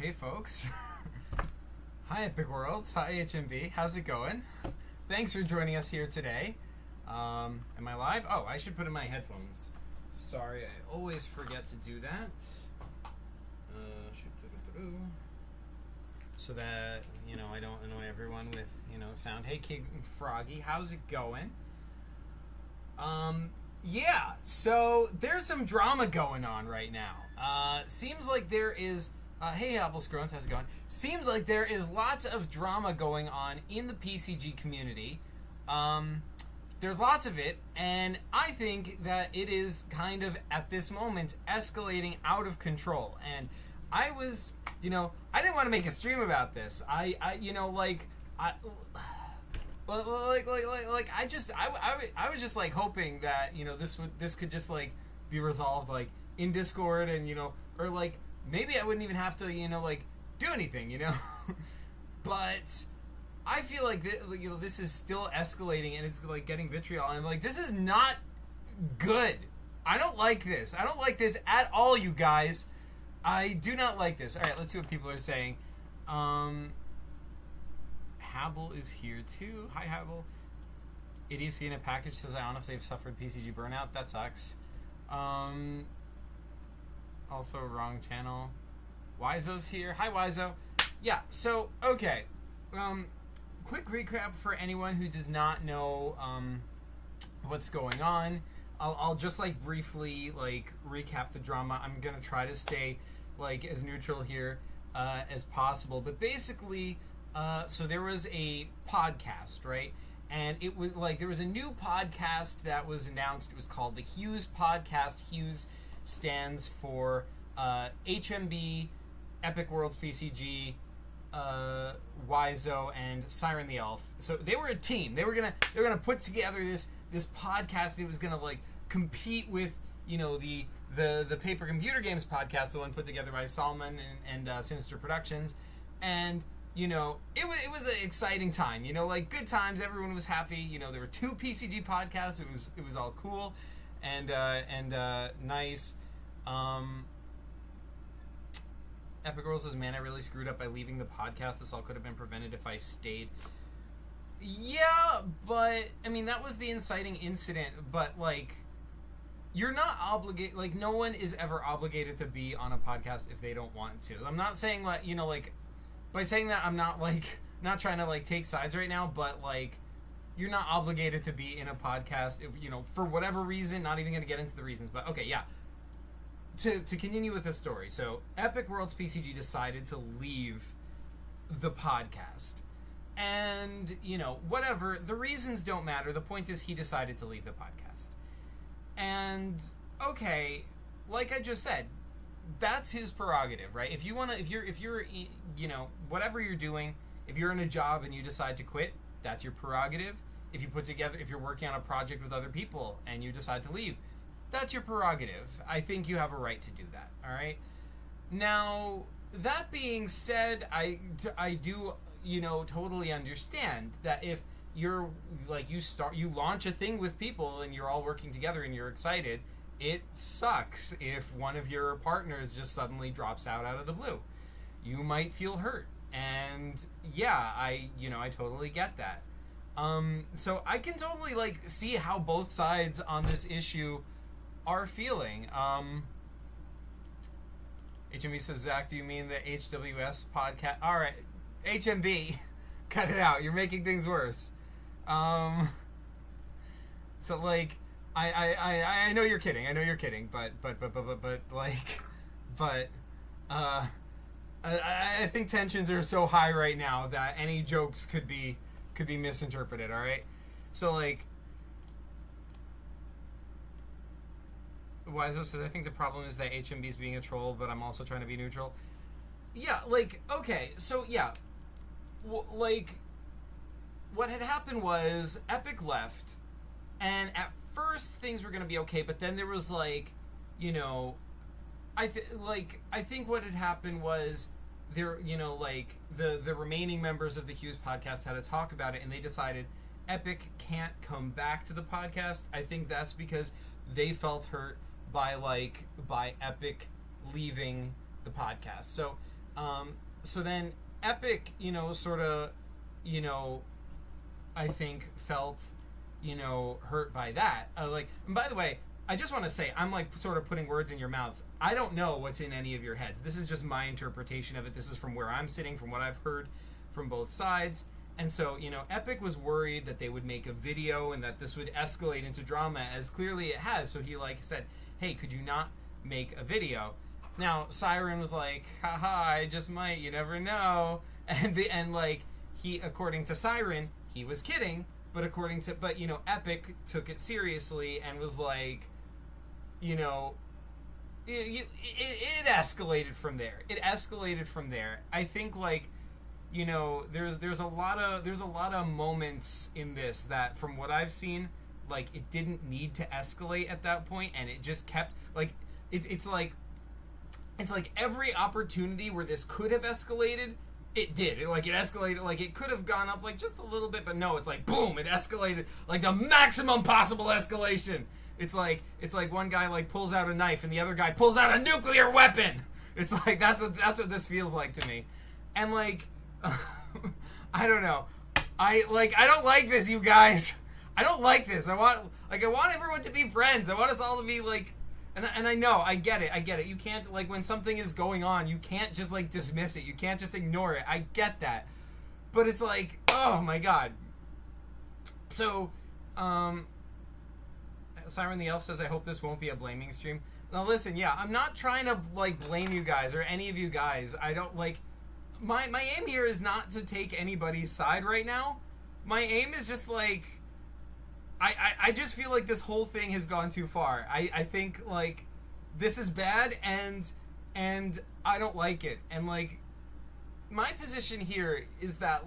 Hey folks. Hi Epic Worlds. Hi HMB. How's it going? Thanks for joining us here today. Am I live? Oh, I should put in my headphones. Sorry, I always forget to do that. So that, I don't annoy everyone with, sound. Hey King Froggy, how's it going? Yeah, so there's some drama going on right now. Seems like there is... hey, Apple Scrones, how's it going? Seems like there is lots of drama going on in the PCG community. There's lots of it, and I think that it is kind of, at this moment, escalating out of control. And I was, I didn't want to make a stream about this. I was just like hoping that this could just like be resolved like in Discord and or like maybe I wouldn't even have to do anything but I feel like this is still escalating and it's like getting vitriol and like this is not good. I don't like this. I don't like this at all, you guys. I do not like this. All right, let's see what people are saying. Habel is here too. Hi, Habel. Idiocy in a package says, I honestly have suffered PCG burnout. That sucks. Also, wrong channel. Wizo's here. Hi, Wizo. Yeah, so, okay. Quick recap for anyone who does not know what's going on. I'll just, briefly, recap the drama. I'm going to try to stay, as neutral here as possible. But basically... so there was a podcast, right? And it was there was a new podcast that was announced. It was called the Hughes Podcast. Hughes stands for HMB, Epic Worlds PCG, Wizo, and Siren the Elf. So they were a team. They were gonna put together this podcast. It was gonna compete with the Paper Computer Games podcast, the one put together by Salman and Sinister Productions, and it was an exciting time. Good times. Everyone was happy. There were 2 PCG podcasts. It was all cool and nice. Epic Girl says, man, I really screwed up by leaving the podcast. This all could have been prevented if I stayed. Yeah, but, that was the inciting incident. But, you're not obligated. No one is ever obligated to be on a podcast if they don't want to. I'm not saying, by saying that, I'm not, not trying to, take sides right now, but, you're not obligated to be in a podcast, if, for whatever reason, not even going to get into the reasons, but, okay, yeah. To continue with the story, so, Epic Worlds PCG decided to leave the podcast. And, whatever, the reasons don't matter, the point is he decided to leave the podcast. And, okay, like I just said, that's his prerogative, right? If you're whatever you're doing, if you're in a job and you decide to quit, that's your prerogative. If you're working on a project with other people and you decide to leave, that's your prerogative. I think you have a right to do that, all right? Now, that being said, I do, totally understand that if you're, you launch a thing with people and you're all working together and you're excited, it sucks if one of your partners just suddenly drops out of the blue. You might feel hurt. And yeah, I totally get that. So I can totally see how both sides on this issue are feeling. HMB says, Zach, do you mean the HWS podcast? All right, HMB, cut it out. You're making things worse. So I know you're kidding. But I think tensions are so high right now that any jokes could be misinterpreted. All right, so Wizo says, I think the problem is that HMB is being a troll, but I'm also trying to be neutral. Yeah, okay, so yeah, what had happened was Epic left, and at first things were gonna be okay, but then there was I think what had happened was there, the remaining members of the Hughes podcast had a talk about it, and they decided Epic can't come back to the podcast. I think that's because they felt hurt by Epic leaving the podcast. So So then Epic, sort of, I think felt, hurt by that. And by the way, I just want to say, I'm like sort of putting words in your mouths. I don't know what's in any of your heads. This is just my interpretation of it. This is from where I'm sitting, from what I've heard from both sides. And so, Epic was worried that they would make a video and that this would escalate into drama, as clearly it has. So he said, hey, could you not make a video? Now, Siren was like, haha, I just might, you never know. And he, according to Siren, he was kidding, but Epic took it seriously and was like, it escalated from there. I think there's a lot of moments in this that, from what I've seen, it didn't need to escalate at that point, and it just kept it's like every opportunity where this could have escalated, it did. It escalated. It could have gone up just a little bit, but no, it's boom, it escalated the maximum possible escalation. It's like one guy pulls out a knife and the other guy pulls out a nuclear weapon. It's that's what this feels like to me. And I don't know. I don't like this, you guys. I don't like this. I want everyone to be friends. I want us all to be and I know, I get it. You can't, when something is going on, you can't just, dismiss it. You can't just ignore it. I get that. But it's oh my god. So, Siren the Elf says, I hope this won't be a blaming stream. Now listen, yeah, I'm not trying to, blame you guys, or any of you guys. I don't, my aim here is not to take anybody's side right now. My aim is just, I just feel like this whole thing has gone too far. I think this is bad, and I don't like it. And my position here is that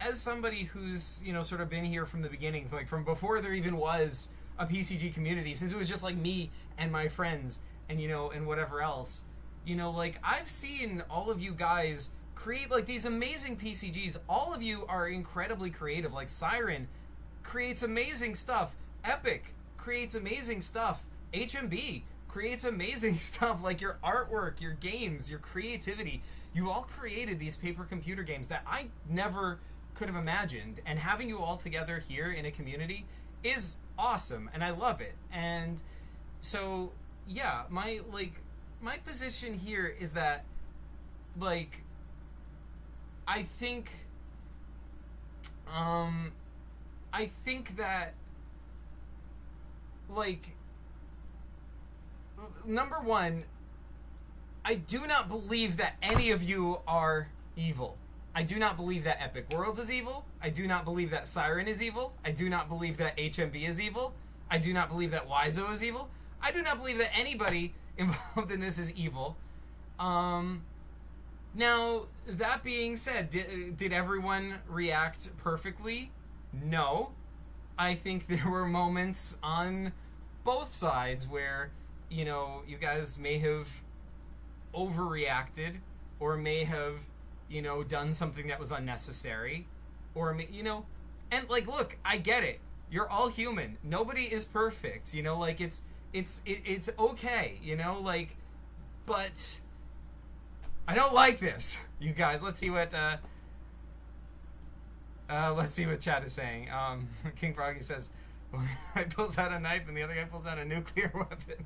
as somebody who's sort of been here from the beginning, from before there even was a PCG community, since it was just me and my friends and and whatever else, I've seen all of you guys create these amazing PCGs. All of you are incredibly creative. Siren creates amazing stuff. Epic creates amazing stuff. HMB creates amazing stuff. Your artwork, your games, your creativity. You all created these paper computer games that I never could have imagined. And having you all together here in a community is awesome, and I love it. And so, yeah, my position here is that I think that number one, I do not believe that any of you are evil. I do not believe that Epic Worlds is evil. I do not believe that Siren is evil. I do not believe that HMB is evil. I do not believe that Wizo is evil. I do not believe that anybody involved in this is evil. Now, that being said, did everyone react perfectly? No. I think there were moments on both sides where, you guys may have overreacted, or may have, done something that was unnecessary, or, and look, I get it. You're all human. Nobody is perfect, it's okay, but I don't like this, you guys. Let's see what chat is saying. King Froggy says, one guy pulls out a knife and the other guy pulls out a nuclear weapon.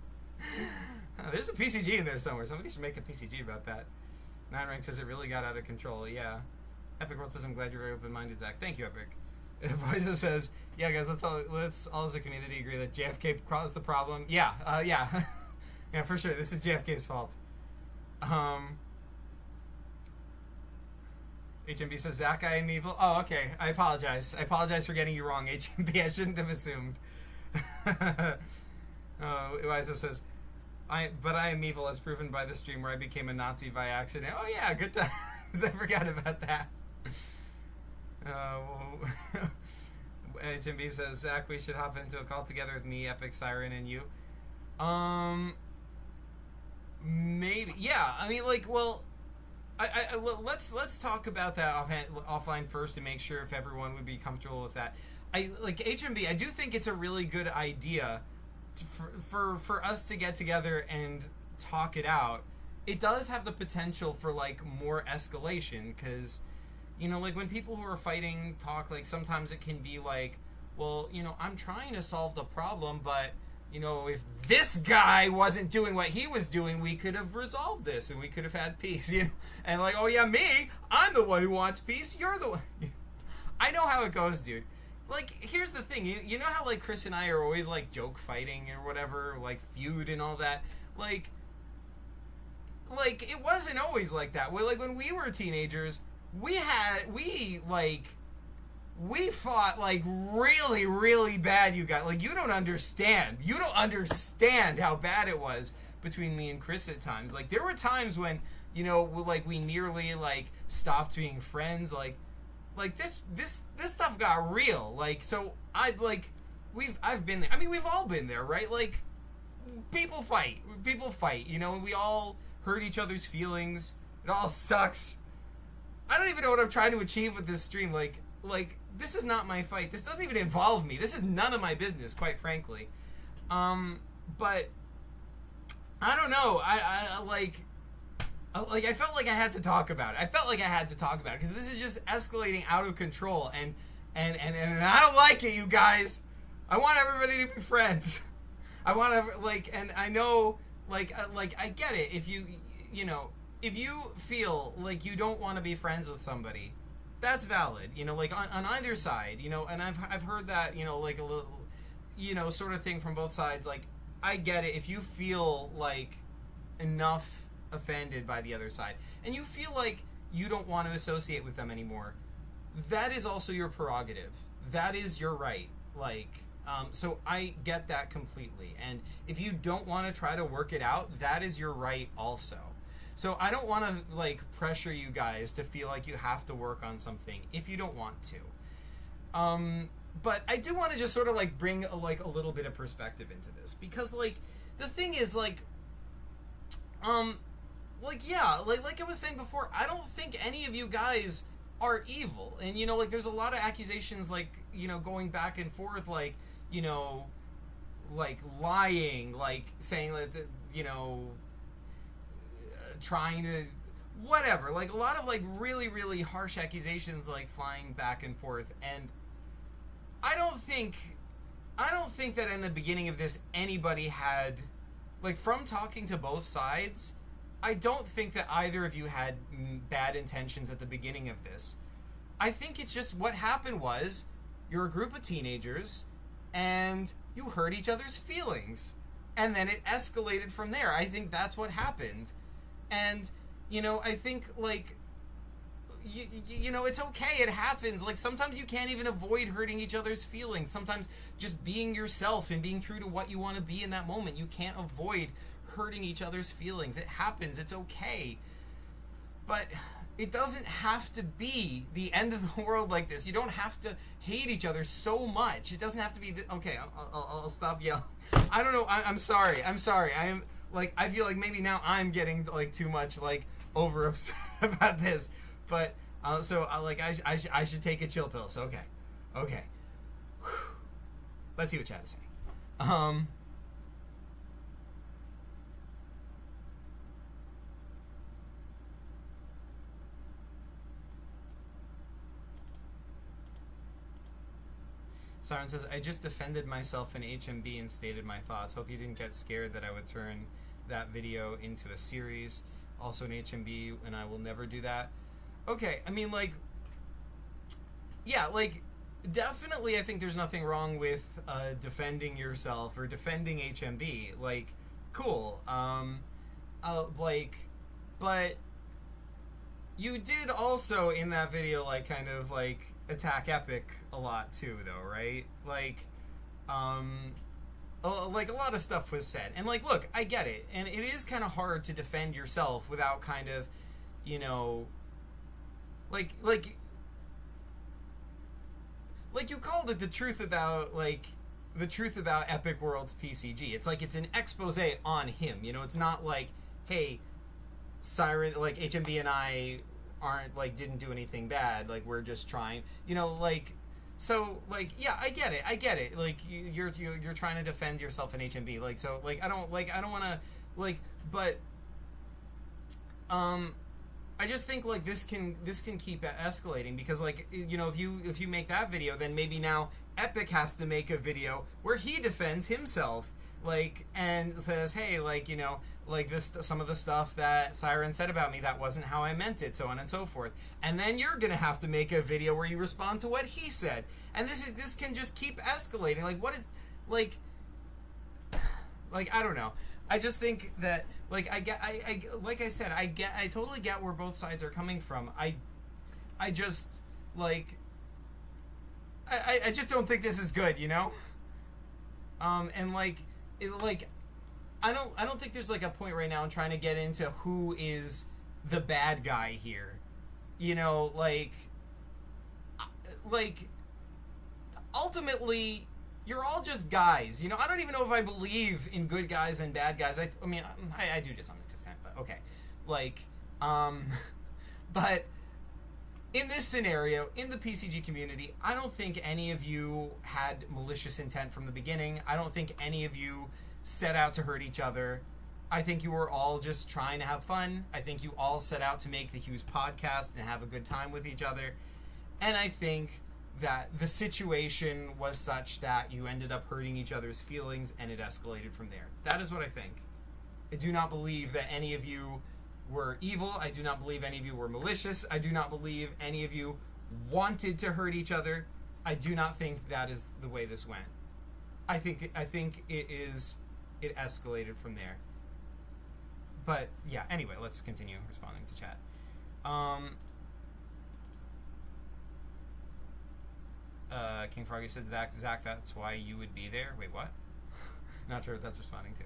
There's a PCG in there somewhere. Somebody should make a PCG about that. 9 Rank says it really got out of control. Yeah. Epic World says, I'm glad you're very open-minded, Zach. Thank you, Epic. Voice says, yeah, guys, let's all as a community agree that JFK caused the problem. Yeah, yeah. Yeah, for sure. This is JFK's fault. HMB says, Zach, I am evil. Oh, okay. I apologize. I apologize for getting you wrong, HMB. I shouldn't have assumed. Eliza says, but I am evil as proven by the stream where I became a Nazi by accident. Oh, yeah, good times. I forgot about that. HMB says, Zach, we should hop into a call together with me, Epic, Siren, and you. Maybe. Yeah, I mean, well... let's talk about that offline first to make sure if everyone would be comfortable with that. HMB, I do think it's a really good idea for us to get together and talk it out, it does have the potential for like more escalation, because like when people who are fighting talk, like sometimes it can be like, well, I'm trying to solve the problem, but if this guy wasn't doing what he was doing, we could have resolved this and we could have had peace, and like, oh yeah, I'm the one who wants peace, you're the one. I know how it goes, dude. Like, here's the thing, you know how like Chris and I are always like joke fighting or whatever, like feud and all that, like it wasn't always like that. Like when we were teenagers, we fought like really, really bad, you guys. Like, you don't understand how bad it was between me and Chris at times. Like, there were times when like we nearly like stopped being friends. Like this stuff got real. Like, so I've been there. I mean, we've all been there, right? Like, people fight, and we all hurt each other's feelings. It all sucks. I don't even know what I'm trying to achieve with this stream. Like this is not my fight. This doesn't even involve me. This is none of my business, quite frankly. But I don't know. I felt like I had to talk about it. Because this is just escalating out of control, and I don't like it, you guys. I want everybody to be friends. I want to and I know I get it. If if you feel like you don't want to be friends with somebody, that's valid. Like on either side. And I've heard that like a little sort of thing from both sides. Like, I get it if you feel like enough offended by the other side and you feel like you don't want to associate with them anymore, that is also your prerogative. That is your right. So I get that completely. And if you don't want to try to work it out, that is your right also. So I don't want to pressure you guys to feel like you have to work on something if you don't want to. But I do want to just sort of bring a little bit of perspective into this, because the thing is like I was saying before, I don't think any of you guys are evil. And there's a lot of accusations going back and forth, lying, saying trying to whatever, a lot of really, really harsh accusations flying back and forth. And I don't think that in the beginning of this anybody had from talking to both sides, I don't think that either of you had bad intentions at the beginning of this. I think it's just what happened was you're a group of teenagers and you hurt each other's feelings, and then it escalated from there. I think that's what happened. And I think it's okay, it happens. Sometimes you can't even avoid hurting each other's feelings. Sometimes just being yourself and being true to what you want to be in that moment, you can't avoid hurting each other's feelings. It happens. It's okay. But it doesn't have to be the end of the world like this. You don't have to hate each other so much. It doesn't have to be okay, I'll stop yelling. I don't know. I'm sorry. I am I feel like maybe now I'm getting too much over upset about this. But I should take a chill pill. So okay. Let's see what chat is saying. Siren says, I just defended myself in HMB and stated my thoughts. Hope you didn't get scared that I would turn that video into a series. Also in HMB, and I will never do that. Okay, I mean, definitely I think there's nothing wrong with defending yourself or defending HMB. Cool. But you did also in that video, attack Epic a lot too, though, right? A lot of stuff was said. And, look, I get it. And it is kind of hard to defend yourself without kind of, you called it the truth about Epic World's PCG. It's it's an expose on him. It's not hey, Siren, HMB and I aren't didn't do anything bad. We're just trying. So, like, yeah, I get it. Like, you're trying to defend yourself in HMB. Like, so, like, I don't want to, like, but, I just think, like, this can keep escalating because, like, you know, if you make that video, then maybe now Epic has to make a video where he defends himself, like, and says, hey, like, you know, like this, some of the stuff that Siren said about me, that wasn't how I meant it, so on and so forth. And then you're gonna have to make a video where you respond to what he said, and this can just keep escalating. Like, what is, like I don't know. I just think that, like, I like I said, I totally get where both sides are coming from. I just, like, I just don't think this is good, you know? And, like, I don't think there's, like, a point right now in trying to get into who is the bad guy here. You know, like, ultimately, you're all just guys. You know, I don't even know if I believe in good guys and bad guys. I mean, I do to some extent, but okay. Like, but in this scenario, in the PCG community, I don't think any of you had malicious intent from the beginning. I don't think any of you set out to hurt each other. I think you were all just trying to have fun. I think you all set out to make the Hughes podcast and have a good time with each other. And I think that the situation was such that you ended up hurting each other's feelings and it escalated from there. That is what I think. I do not believe that any of you were evil. I do not believe any of you were malicious. I do not believe any of you wanted to hurt each other. I do not think that is the way this went. I think it escalated from there. But yeah, anyway, let's continue responding to chat. King Froggy says, Zach, that's why you would be there. Wait, what? Not sure what that's responding to.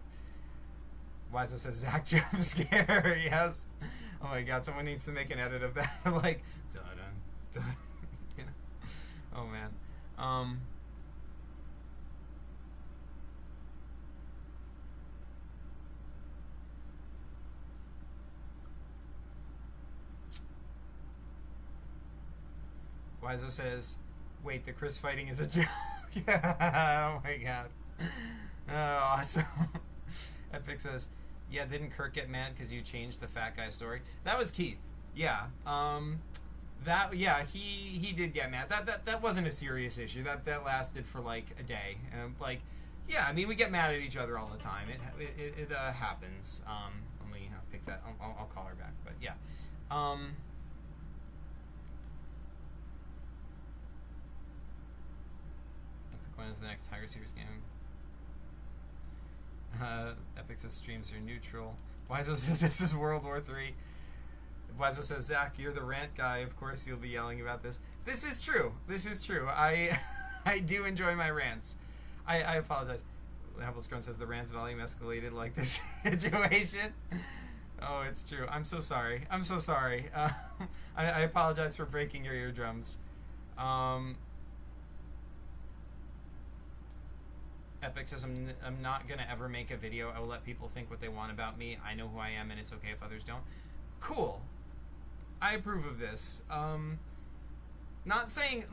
Wiza says, Zach jump scare. Yes. Oh my god, someone needs to make an edit of that. Like, dun dun dun. You know? Oh man. Wizo says, wait, the Chris fighting is a joke. Oh my god. Oh, awesome. Epic says, yeah, didn't Kirk get mad because you changed the fat guy story? That was Keith. Yeah. He did get mad. That wasn't a serious issue. That lasted for like a day. Like, yeah, I mean, we get mad at each other all the time. It happens. Let me pick that. I'll call her back. But yeah. When is the next Tiger Series game? Epic says streams are neutral. Wizo says this is World War III. Wizo says, Zach, you're the rant guy. Of course you'll be yelling about this. This is true. I do enjoy my rants. I apologize. Apple Scrum says the rants volume escalated like this situation. Oh, it's true. I'm so sorry. I apologize for breaking your eardrums. Epic says, I'm not going to ever make a video. I will let people think what they want about me. I know who I am, and it's okay if others don't. Cool. I approve of this. I'm not saying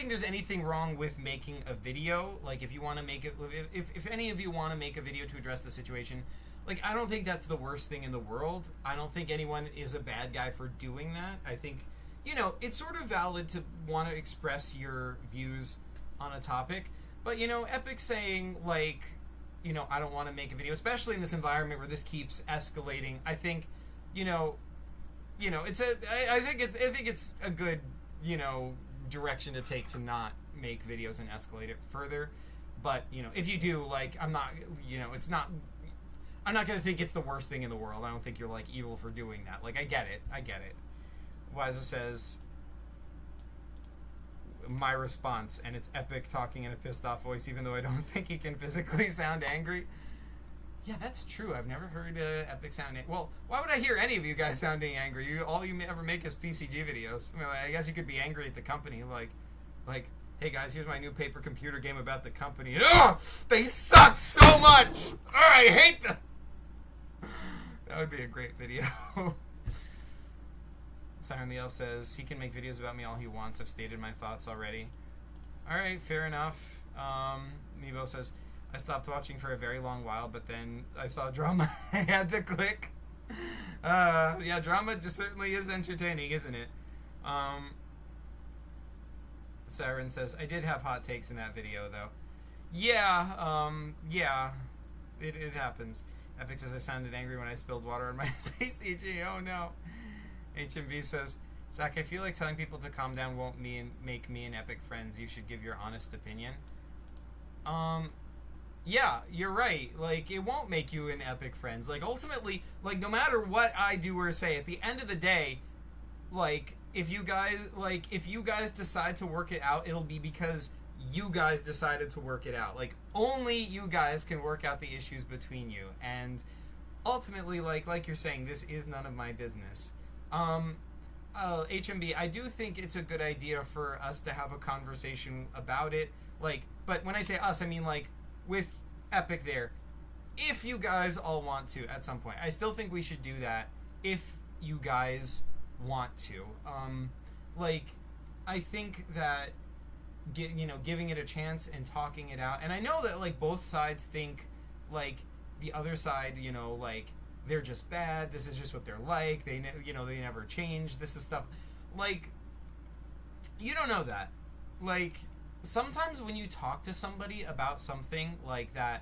there's anything wrong with making a video. Like, if you want to make it, if any of you want to make a video to address the situation, like, I don't think that's the worst thing in the world. I don't think anyone is a bad guy for doing that. I think, you know, it's sort of valid to want to express your views on a topic. But, you know, Epic saying, like, you know, I don't want to make a video, especially in this environment where this keeps escalating. I think, you know, I think it's a good, you know, direction to take to not make videos and escalate it further. But, you know, if you do, like, I'm not going to think it's the worst thing in the world. I don't think you're, like, evil for doing that. Like, I get it. Wiza says, my response, and it's Epic talking in a pissed off voice, even though I don't think he can physically sound angry. Yeah, that's true. I've never heard Epic sound well, why would I hear any of you guys sounding angry? All you ever make is PCG videos. I mean, I guess you could be angry at the company, like, hey guys, here's my new paper computer game about the company. And, they suck so much. I hate them. That would be a great video. Siren the Elf says, he can make videos about me all he wants. I've stated my thoughts already. All right, fair enough. Nebo says, I stopped watching for a very long while, but then I saw drama. I had to click. Yeah, drama just certainly is entertaining, isn't it? Siren says, I did have hot takes in that video, though. Yeah, it happens. Epic says, I sounded angry when I spilled water on my PCG. Oh, no. HMV says, Zach, I feel like telling people to calm down won't make me and Epic friends. You should give your honest opinion. Yeah, you're right. Like, it won't make you and Epic friends. Like, ultimately, like, no matter what I do or say, at the end of the day, like, if you guys decide to work it out, it'll be because you guys decided to work it out. Like, only you guys can work out the issues between you. And ultimately, like you're saying, this is none of my business. HMB, I do think it's a good idea for us to have a conversation about it. Like, but when I say us, I mean, like, with Epic there. If you guys all want to at some point. I still think we should do that if you guys want to. Like, I think that giving it a chance and talking it out, and I know that, like, both sides think, like, the other side, like, they're just bad, this is just what they're like, they never change, this is stuff, like, you don't know that. Like, sometimes when you talk to somebody about something like that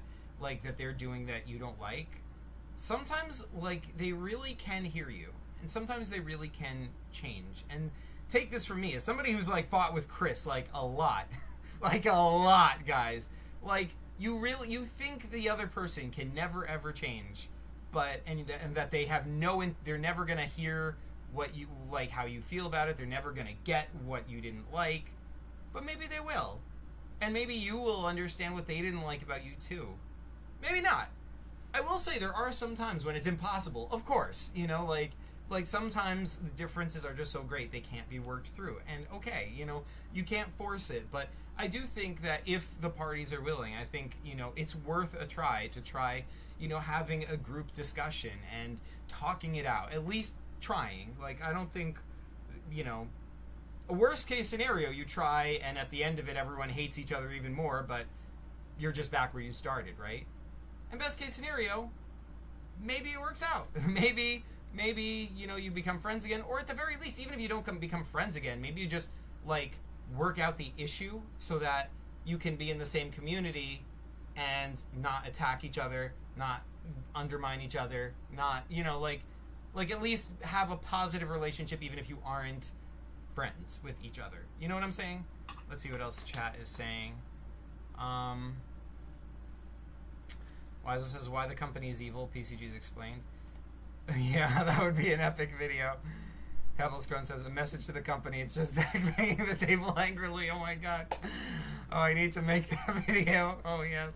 they're doing that you don't like, sometimes, like, they really can hear you, and sometimes they really can change. And take this from me, as somebody who's, like, fought with Chris, like, a lot, like, a lot, guys. Like, you think the other person can never, ever change, and that they have they're never gonna hear what you, like, how you feel about it, they're never gonna get what you didn't like, but maybe they will. And maybe you will understand what they didn't like about you, too. Maybe not. I will say there are some times when it's impossible, of course, like sometimes the differences are just so great they can't be worked through. And okay, you can't force it, but I do think that if the parties are willing, I think, it's worth a try to try, having a group discussion and talking it out, at least trying. Like, I don't think, a worst case scenario, you try and at the end of it everyone hates each other even more, but you're just back where you started, right? And best case scenario, maybe it works out. maybe you become friends again, or at the very least, even if you don't become friends again, maybe you just, like, work out the issue so that you can be in the same community and not attack each other, not undermine each other, not, like at least have a positive relationship even if you aren't friends with each other. You know what I'm saying? Let's see what else chat is saying. Wiza says, why the company is evil, PCG's explained. Yeah, that would be an epic video. Scrun says, a message to the company, it's just Zach banging the table angrily. Oh my god. Oh, I need to make that video. Oh yes.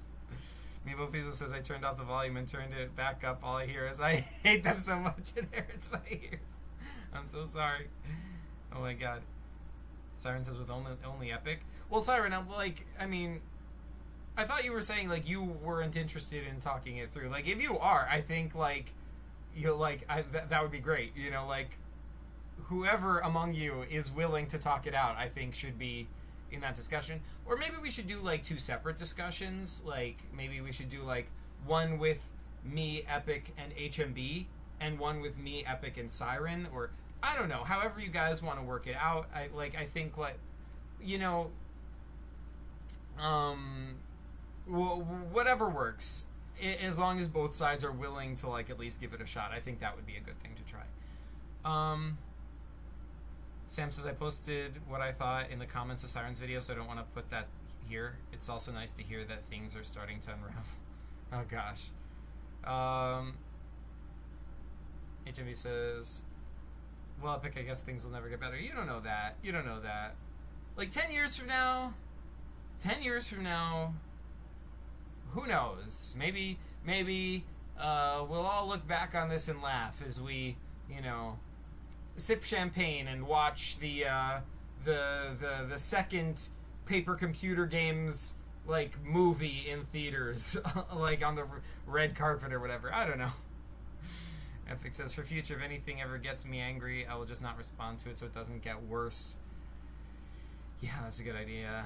Meeple People says, I turned off the volume and turned it back up. All I hear is, I hate them so much it hurts my ears. I'm so sorry. Oh my god. Siren says, with only Epic? Well, Siren, I thought you were saying, like, you weren't interested in talking it through. Like, if you are, I think, like, that would be great. Like, whoever among you is willing to talk it out, I think, should be in that discussion. Or maybe we should do, like, 2 separate discussions. Like, maybe we should do, like, one with me, Epic, and HMB, and one with me, Epic, and Siren, or I don't know, however you guys want to work it out. I think, like, whatever works, as long as both sides are willing to, like, at least give it a shot. I think that would be a good thing to try. Sam says, I posted what I thought in the comments of Siren's video, so I don't want to put that here. It's also nice to hear that things are starting to unravel. Oh gosh. HMV says, well, Epic, I guess things will never get better. You don't know that. You don't know that. Like, 10 years from now, who knows? Maybe we'll all look back on this and laugh as we, sip champagne and watch the second Paper Computer Games, like, movie in theaters, like on the red carpet or whatever. I don't know. Epic says, for future, if anything ever gets me angry, I will just not respond to it so it doesn't get worse. Yeah, that's a good idea.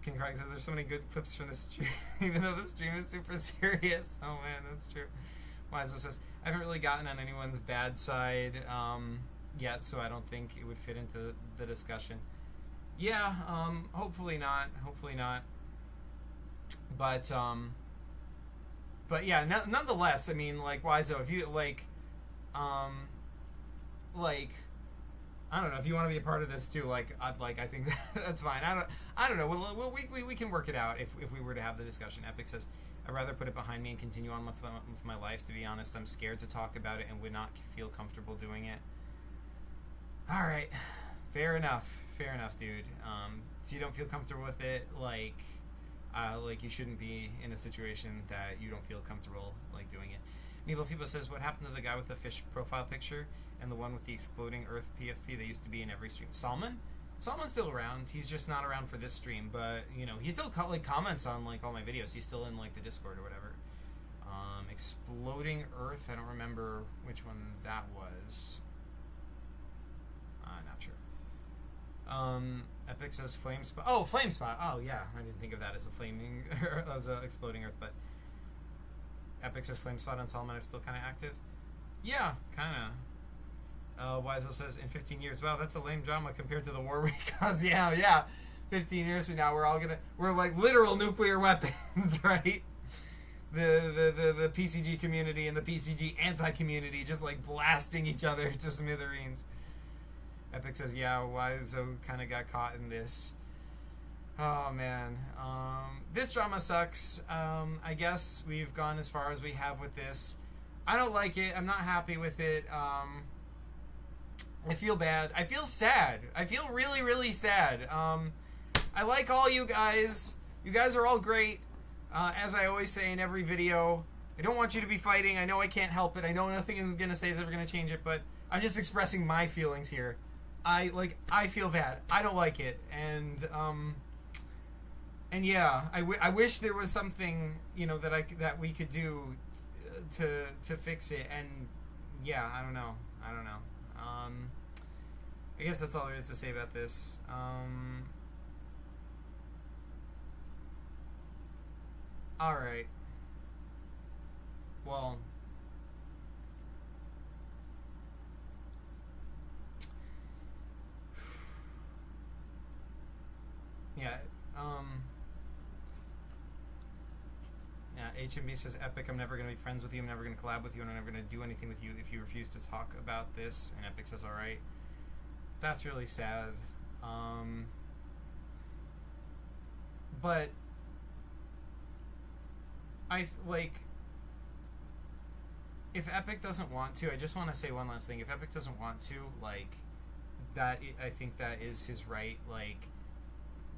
King Craig says there's so many good clips from the stream, even though the stream is super serious. Oh man, that's true. Wise says I haven't really gotten on anyone's bad side yet, so I don't think it would fit into the discussion. Yeah, hopefully not. Hopefully not. But yeah, nonetheless, I mean, like, Wiseau, if you like, I don't know if you want to be a part of this too. Like, I think that's fine. I don't know. We can work it out if we were to have the discussion. Epic says, I'd rather put it behind me and continue on with my life. To be honest, I'm scared to talk about it and would not feel comfortable doing it. All right, fair enough, dude. If you don't feel comfortable with it, like you shouldn't be in a situation that you don't feel comfortable like doing it. Nebo Fibo says, what happened to the guy with the fish profile picture and the one with the exploding Earth PFP that used to be in every stream? Salman's still around. He's just not around for this stream, but you know, he still comments on like all my videos. He's still in like the Discord or whatever. Exploding Earth, I don't remember which one that was. Not sure. Epic says Flame Spot. Oh, Flame Spot. Oh yeah, I didn't think of that as a flaming as a exploding Earth, but Epic says Flame Spot and Salman are still kind of active. Yeah, kind of. Wiseau says in 15 years. Wow, that's a lame drama compared to the war we caused. Yeah. 15 years from now, we're like literal nuclear weapons, right? The PCG community and the PCG anti-community just like blasting each other to smithereens. Epic says, yeah, Wiseau kind of got caught in this. Oh man, this drama sucks. I guess we've gone as far as we have with this. I don't like it. I'm not happy with it. I feel bad. I feel sad. I feel really, really sad. I like all you guys. You guys are all great. As I always say in every video, I don't want you to be fighting. I know I can't help it. I know nothing I'm going to say is ever going to change it, but I'm just expressing my feelings here. I feel bad. I don't like it. And yeah, I wish there was something, you know, that we could do to fix it. And yeah, I don't know. I guess that's all there is to say about this. All right. Well, yeah. Yeah, HMB says, Epic, I'm never going to be friends with you, I'm never going to collab with you, and I'm never going to do anything with you if you refuse to talk about this. And Epic says, alright. That's really sad. But if Epic doesn't want to, I just want to say one last thing. If Epic doesn't want to, I think that is his right,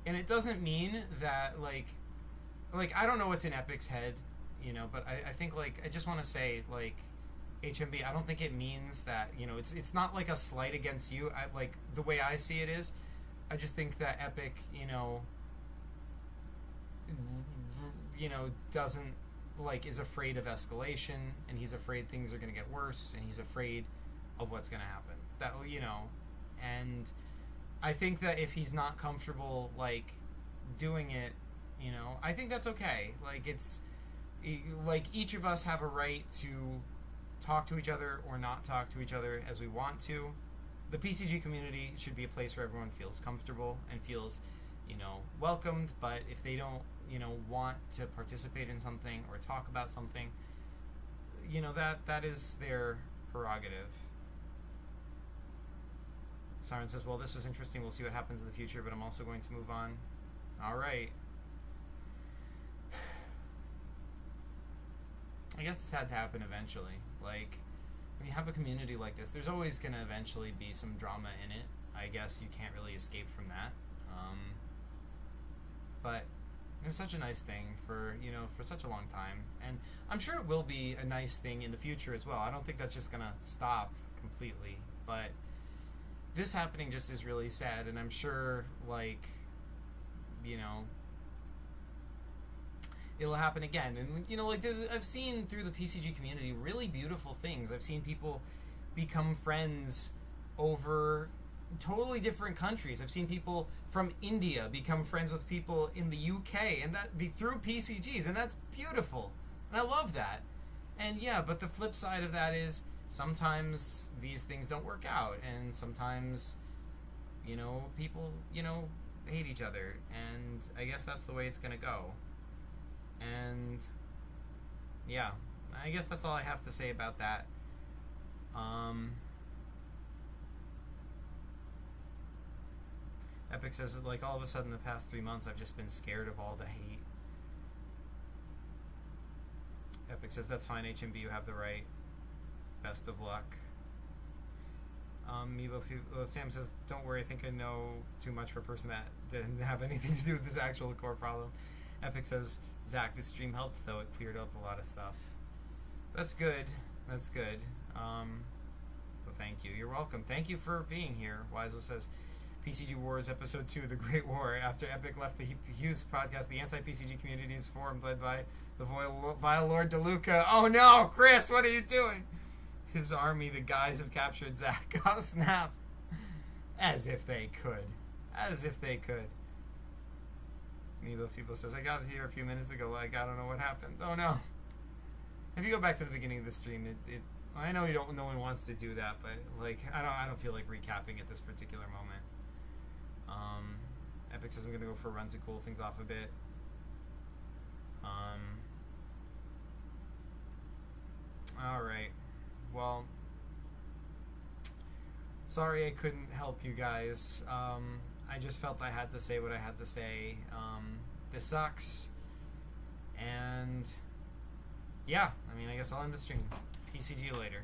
and it doesn't mean that, I don't know what's in Epic's head, you know, but I think, I just want to say, HMB, I don't think it means that, you know, it's not like a slight against you. The way I see it is, I just think that Epic, you know, doesn't, is afraid of escalation, and he's afraid things are going to get worse, and he's afraid of what's going to happen. That, you know, and I think that if he's not comfortable, doing it, you know, I think that's okay. Each of us have a right to talk to each other or not talk to each other as we want to. The PCG community should be a place where everyone feels comfortable and feels, you know, welcomed, but if they don't, you know, want to participate in something or talk about something, you know, that is their prerogative. Siren says, well, this was interesting. We'll see what happens in the future, but I'm also going to move on. All right. I guess this had to happen eventually. When you have a community like this, there's always going to eventually be some drama in it. I guess you can't really escape from that. But it was such a nice thing for such a long time. And I'm sure it will be a nice thing in the future as well. I don't think that's just going to stop completely. But this happening just is really sad. And I'm sure, you know, it'll happen again. And, you know, I've seen through the PCG community really beautiful things. I've seen people become friends over, totally different countries. I've seen people from India become friends with people in the UK, and that be through PCGs, and that's beautiful. And I love that. And yeah, but the flip side of that is sometimes these things don't work out, and sometimes, you know, people, you know, hate each other, and I guess that's the way it's gonna go. And yeah, I guess that's all I have to say about that. Epic says, like, all of a sudden the past 3 months I've just been scared of all the hate. Epic says, that's fine, HMB, you have the right. Best of luck. Sam says, don't worry, I think I know too much for a person that didn't have anything to do with this actual core problem. Epic says, Zach, this stream helped, though. It cleared up a lot of stuff. That's good. That's good. So thank you. You're welcome. Thank you for being here. Wiseau says, PCG Wars Episode 2, The Great War. After Epic left the Hughes podcast, the anti-PCG community is formed, led by the vile Lord DeLuca. Oh no, Chris, what are you doing? His army, the guys have captured Zach. Oh snap. As if they could. As if they could. Milo Feeble says, I got here a few minutes ago, like, I don't know what happened. Oh no. If you go back to the beginning of the stream, I know no one wants to do that, but like I don't feel like recapping at this particular moment. Epic says I'm gonna go for a run to cool things off a bit. Alright. Well, sorry I couldn't help you guys. I just felt I had to say what I had to say. This sucks. And yeah, I mean, I guess I'll end the stream. PCG later.